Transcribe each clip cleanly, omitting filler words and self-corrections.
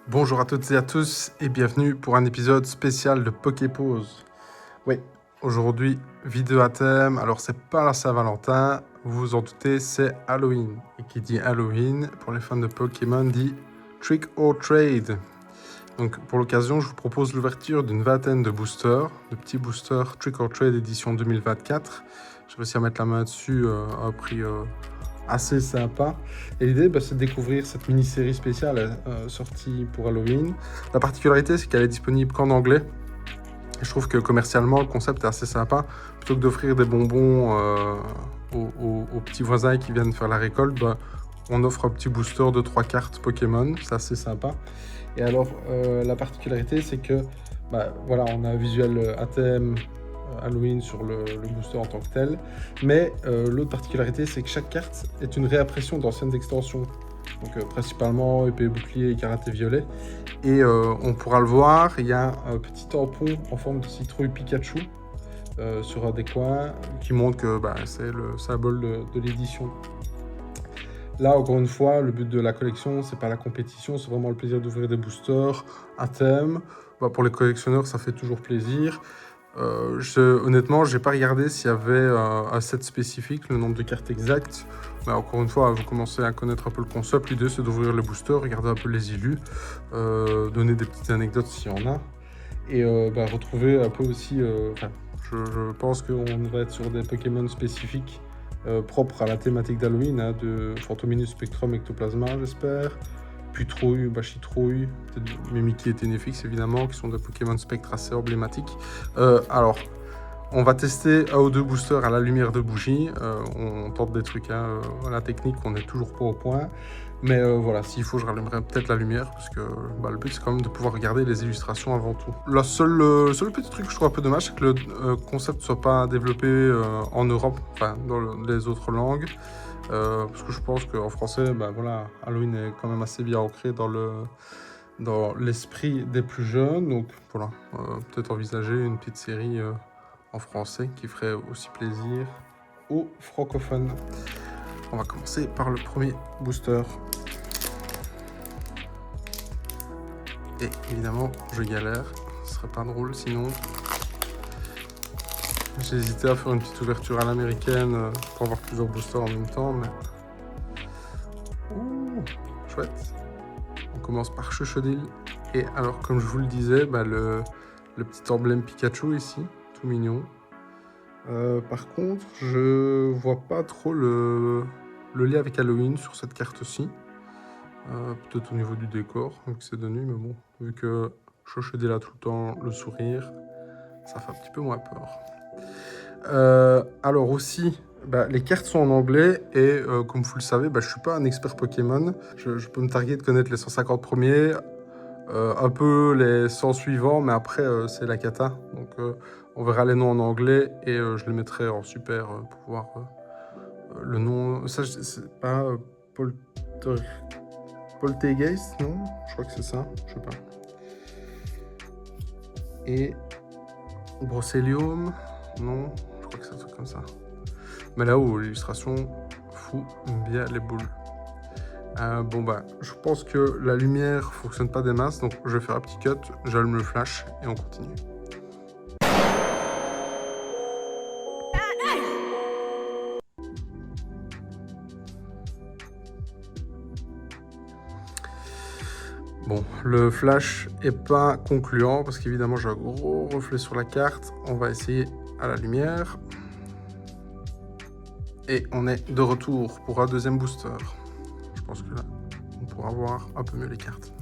Bonjour à toutes et à tous et bienvenue pour un épisode spécial de Poképause. Oui, aujourd'hui, vidéo à thème. Alors, c'est pas la Saint-Valentin, vous vous en doutez, c'est Halloween. Et qui dit Halloween, pour les fans de Pokémon, dit Trick or Trade. Donc, pour l'occasion, je vous propose l'ouverture d'une vingtaine de boosters, de petits boosters Trick or Trade édition 2024. J'ai réussi à mettre la main dessus à un prix assez sympa. Et l'idée, c'est de découvrir cette mini-série spéciale sortie pour Halloween. La particularité, c'est qu'elle est disponible qu'en anglais. Et je trouve que commercialement, le concept est assez sympa. Plutôt que d'offrir des bonbons aux petits voisins qui viennent faire la récolte, on offre un petit booster de 3 cartes Pokémon. C'est assez sympa. Et alors, la particularité, c'est que voilà, on a un visuel à thème Halloween sur le booster en tant que tel. Mais l'autre particularité, c'est que chaque carte est une réimpression d'anciennes extensions. Donc principalement épée, bouclier et karaté violet. Et on pourra le voir, il y a un petit tampon en forme de citrouille Pikachu sur un des coins qui montre que c'est le symbole de l'édition. Là, encore une fois, le but de la collection, c'est pas la compétition, c'est vraiment le plaisir d'ouvrir des boosters à thème. Pour les collectionneurs, ça fait toujours plaisir. Honnêtement, j'ai pas regardé s'il y avait un set spécifique, le nombre de cartes exactes. Mais encore une fois, vous commencez à connaître un peu le concept. L'idée, c'est d'ouvrir les boosters, regarder un peu les illus, donner des petites anecdotes s'il y en a. Et retrouver un peu aussi... je pense qu'on va être sur des Pokémon spécifiques propres à la thématique d'Halloween, de Fantominus, Spectrum, Ectoplasma, j'espère. Putrouille, Bachitrouille, Mimikyu et Ténéfix évidemment, qui sont des Pokémon spectre assez emblématiques. Alors, on va tester un ou deux boosters à la lumière de bougie. On tente des trucs, la technique, on n'est toujours pas au point. Mais voilà, s'il faut, je rallumerai peut-être la lumière, parce que le but, c'est quand même de pouvoir regarder les illustrations avant tout. Le seul petit truc que je trouve un peu dommage, c'est que le concept ne soit pas développé en Europe, enfin, dans les autres langues. Parce que je pense qu'en français, voilà, Halloween est quand même assez bien ancré dans l'esprit des plus jeunes. Donc voilà, peut-être envisager une petite série en français qui ferait aussi plaisir aux francophones. On va commencer par le premier booster. Et évidemment, je galère. Ce serait pas drôle sinon. J'ai hésité à faire une petite ouverture à l'américaine pour avoir plusieurs boosters en même temps, mais... Ouh, chouette. On commence par Chuchodil. Et alors, comme je vous le disais, le petit emblème Pikachu ici, tout mignon. Par contre, je vois pas trop le lien avec Halloween sur cette carte-ci. Peut-être au niveau du décor, vu que c'est de nuit, mais bon, vu que Chuchodil a tout le temps le sourire, ça fait un petit peu moins peur. Alors aussi, les cartes sont en anglais et comme vous le savez, je suis pas un expert Pokémon. Je peux me targuer de connaître les 150 premiers, un peu les 100 suivants, mais après c'est la cata. Donc on verra les noms en anglais et je les mettrai en super pour voir le nom. Ça, c'est pas Poltergeist, non? Je crois que c'est ça, je sais pas. Et Brocelium, non? Je crois que c'est un truc comme ça. Mais là-haut, l'illustration fout bien les boules. Je pense que la lumière fonctionne pas des masses, donc je vais faire un petit cut, j'allume le flash et on continue. Bon, le flash est pas concluant parce qu'évidemment j'ai un gros reflet sur la carte. On va essayer à la lumière. Et on est de retour pour un deuxième booster. Je pense que là, on pourra voir un peu mieux les cartes.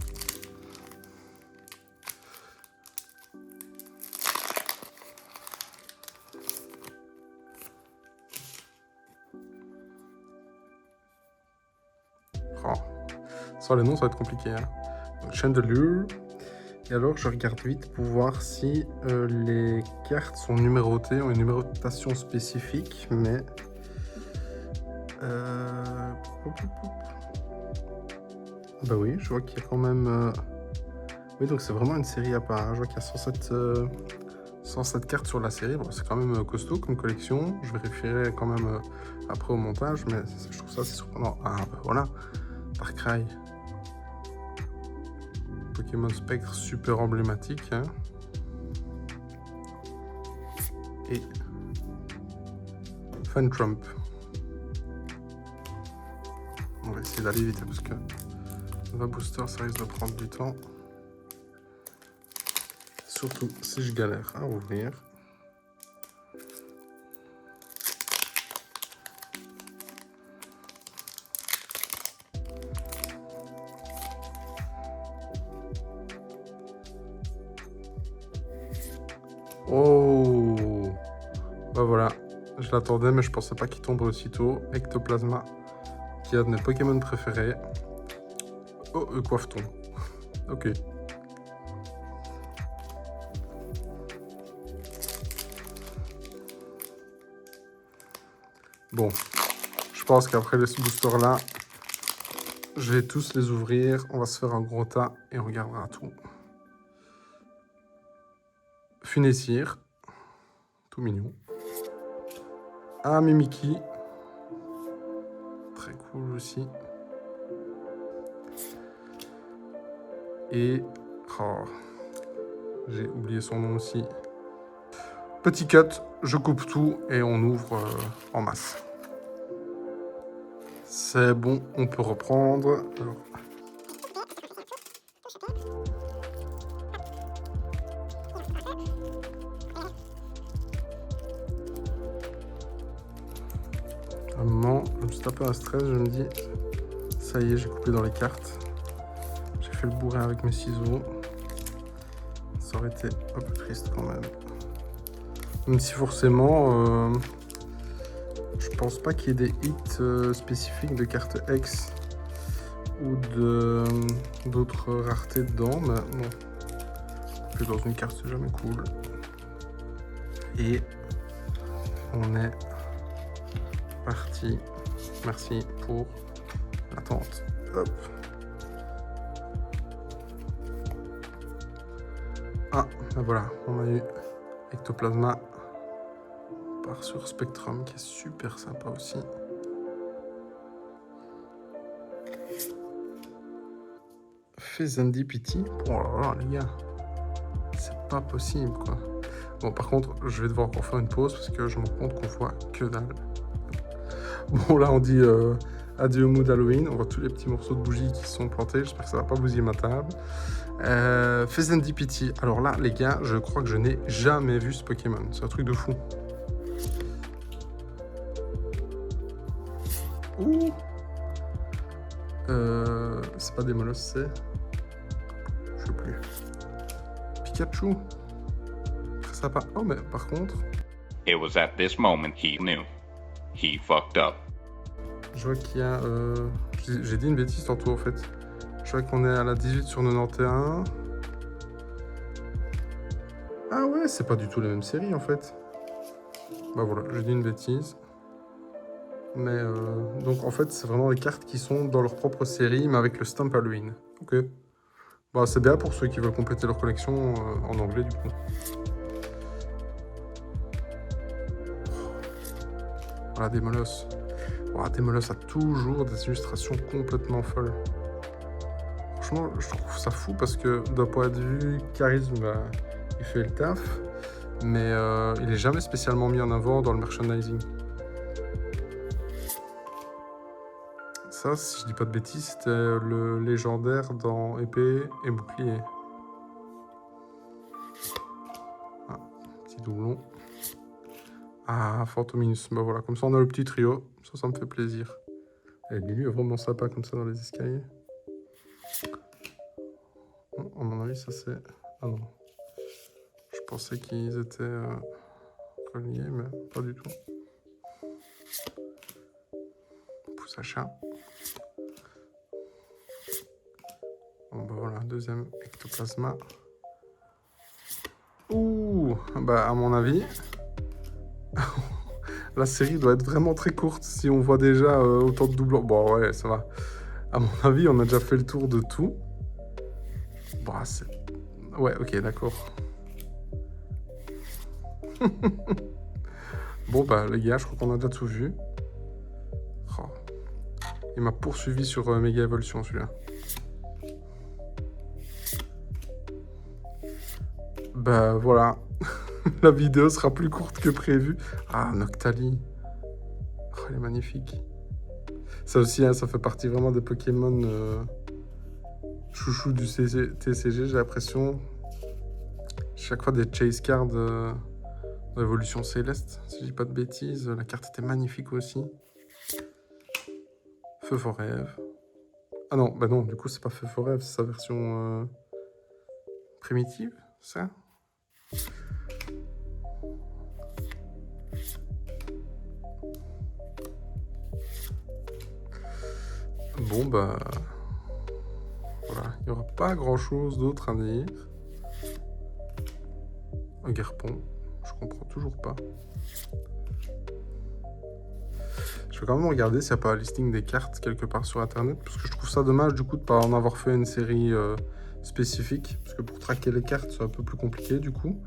Oh. Sans les noms, ça va être compliqué. Chandelure. Et alors, je regarde vite pour voir si les cartes sont numérotées, ont une numérotation spécifique, mais... oui, je vois qu'il y a quand même... Oui, donc c'est vraiment une série à part. Je vois qu'il y a 107 cartes sur la série. Bon, c'est quand même costaud comme collection. Je vérifierai quand même après au montage, mais je trouve ça assez surprenant. Ah, voilà, Darkrai. Pokémon Spectre super emblématique. Hein. Et Trump. On va essayer d'aller vite parce que la booster ça risque de prendre du temps. Surtout si je galère à ouvrir. Oh, bah voilà, je l'attendais mais je pensais pas qu'il tomberait aussitôt. Ectoplasma, qui est un de mes Pokémon préférés. Oh, coiffe-t-on. Ok. Bon, je pense qu'après ce booster là, je vais tous les ouvrir. On va se faire un gros tas et on regardera tout. Funessir, tout mignon. Ah, Mimiki, très cool aussi. Et oh, j'ai oublié son nom aussi. Petit cut, je coupe tout et on ouvre en masse. C'est bon, on peut reprendre. Alors, un moment, je me suis tapé un stress, je me dis, ça y est, j'ai coupé dans les cartes. J'ai fait le bourrin avec mes ciseaux. Ça aurait été un peu triste quand même. Même si forcément, je pense pas qu'il y ait des hits spécifiques de cartes X ou d'autres raretés dedans, mais bon. Plus dans une carte, c'est jamais cool. Et on est parti. Merci pour l'attente. Hop. Ah, ben voilà, on a eu Ectoplasma par sur Spectrum, qui est super sympa aussi. Fezandipiti. Oh là là, les gars. C'est pas possible, quoi. Bon, par contre, je vais devoir encore faire une pause parce que je me rends compte qu'on voit que dalle. Bon, là, on dit adieu au mood Halloween. On voit tous les petits morceaux de bougies qui sont plantés. J'espère que ça va pas bousiller ma table. Fezandipiti. Alors là, les gars, je crois que je n'ai jamais vu ce Pokémon. C'est un truc de fou. Ouh. C'est pas des molosses, c'est... Je sais plus. Pikachu. Très sympa. Oh, mais par contre... It was at this moment he knew. He fucked up. Je vois qu'il y a... J'ai dit une bêtise tantôt, en fait. Je vois qu'on est à la 18 sur 91. Ah ouais, c'est pas du tout la même série, en fait. Bah voilà, j'ai dit une bêtise. Mais donc en fait, c'est vraiment les cartes qui sont dans leur propre série, mais avec le stamp Halloween. Ok. Bah c'est bien pour ceux qui veulent compléter leur collection en anglais du coup. Voilà, Démolos. Voilà, Démolos a toujours des illustrations complètement folles. Franchement, je trouve ça fou parce que d'un point de vue charisme, bah, il fait le taf, mais il est jamais spécialement mis en avant dans le merchandising. Ça, si je dis pas de bêtises, c'était le légendaire dans épée et bouclier. Ah, petit doublon. Ah, Phantominus. Bah voilà, comme ça on a le petit trio. Ça me fait plaisir. Et Lulu est vraiment sympa comme ça dans les escaliers. Bon, à mon avis, ça c'est... Ah non. Je pensais qu'ils étaient reliés, mais pas du tout. Pousse à chat. Bon bah voilà, deuxième Ectoplasma. Ouh, bah à mon avis, la série doit être vraiment très courte si on voit déjà autant de doublons. Bon ouais, ça va. À mon avis, on a déjà fait le tour de tout. Bah c'est... Ouais, ok, d'accord. Bon bah les gars, je crois qu'on a déjà tout vu. Oh. Il m'a poursuivi sur Méga Evolution celui-là. Bah voilà, la vidéo sera plus courte que prévu. Ah, Noctali. Oh, elle est magnifique. Ça aussi, hein, ça fait partie vraiment des Pokémon chouchou du TCG, j'ai l'impression. Chaque fois des chase cards d'évolution céleste, si je dis pas de bêtises. La carte était magnifique aussi. Feu for Rêve. Ah non, bah non, du coup c'est pas Feu for Rêve, c'est sa version primitive, ça. Bon bah voilà, il n'y aura pas grand chose d'autre à dire. Un Guerpon, je comprends toujours pas. Je vais quand même regarder s'il n'y a pas un listing des cartes quelque part sur internet, parce que je trouve ça dommage du coup de ne pas en avoir fait une série spécifique, parce que pour traquer les cartes c'est un peu plus compliqué du coup.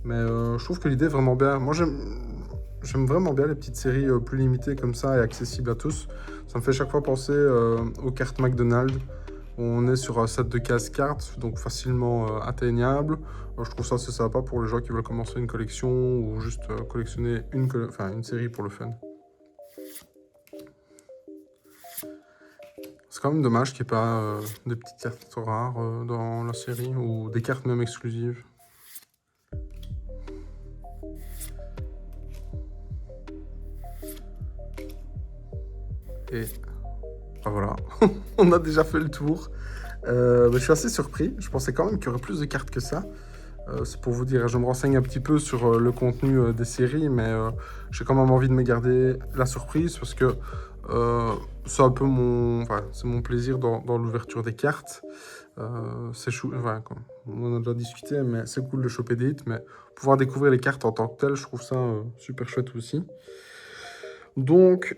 Mais je trouve que l'idée est vraiment bien. Moi j'aime vraiment bien les petites séries plus limitées comme ça et accessibles à tous. Ça me fait chaque fois penser aux cartes McDonald's. On est sur un set de 15 cartes, donc facilement atteignable. Je trouve ça assez sympa pour les gens qui veulent commencer une collection ou juste collectionner une série pour le fun. C'est quand même dommage qu'il n'y ait pas des petites cartes rares dans la série ou des cartes même exclusives. Et ben voilà, on a déjà fait le tour. Je suis assez surpris, je pensais quand même qu'il y aurait plus de cartes que ça. C'est pour vous dire, je me renseigne un petit peu sur le contenu des séries, mais j'ai quand même envie de me garder la surprise parce que c'est un peu c'est mon plaisir dans l'ouverture des cartes. C'est chou, on en a déjà discuté, mais c'est cool de choper des hits, mais pouvoir découvrir les cartes en tant que telles, je trouve ça super chouette aussi. Donc,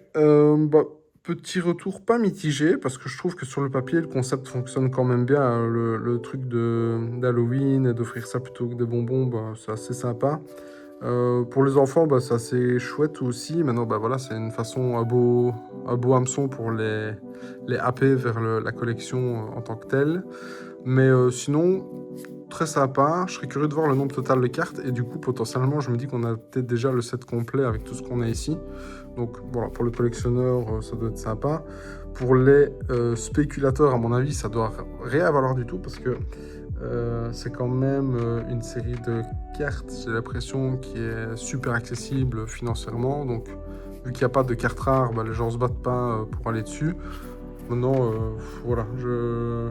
petit retour pas mitigé, parce que je trouve que sur le papier, le concept fonctionne quand même bien. Hein. Le truc d'Halloween et d'offrir ça plutôt que des bonbons, c'est assez sympa. Pour les enfants, c'est assez chouette aussi. Maintenant, voilà, c'est une façon, un beau hameçon pour les happer vers la collection en tant que telle. Mais sinon, très sympa. Je serais curieux de voir le nombre total de cartes. Et du coup, potentiellement, je me dis qu'on a peut-être déjà le set complet avec tout ce qu'on a ici. Donc voilà, pour le collectionneur, ça doit être sympa. Pour les spéculateurs, à mon avis, ça doit rien valoir du tout parce que c'est quand même une série de cartes, j'ai l'impression, qui est super accessible financièrement. Donc vu qu'il n'y a pas de cartes rares, les gens ne se battent pas pour aller dessus. Maintenant, voilà, je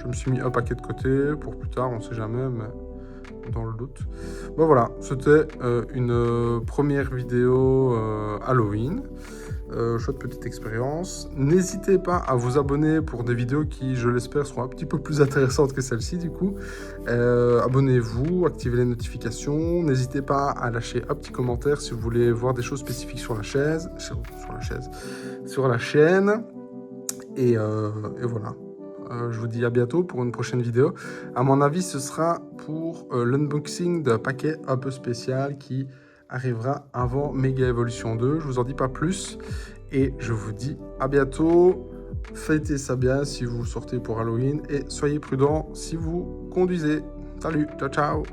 me suis mis un paquet de côté pour plus tard, on ne sait jamais, mais dans le doute. Voilà, c'était une première vidéo Halloween. Chouette petite expérience. N'hésitez pas à vous abonner pour des vidéos qui, je l'espère, seront un petit peu plus intéressantes que celle-ci du coup. Abonnez-vous, activez les notifications. N'hésitez pas à lâcher un petit commentaire si vous voulez voir des choses spécifiques sur la chaîne. Et voilà. Je vous dis à bientôt pour une prochaine vidéo. À mon avis, ce sera pour l'unboxing d'un paquet un peu spécial qui arrivera avant Mega Evolution 2. Je vous en dis pas plus. Et je vous dis à bientôt. Fêtez ça bien si vous sortez pour Halloween. Et soyez prudents si vous conduisez. Salut, ciao ciao.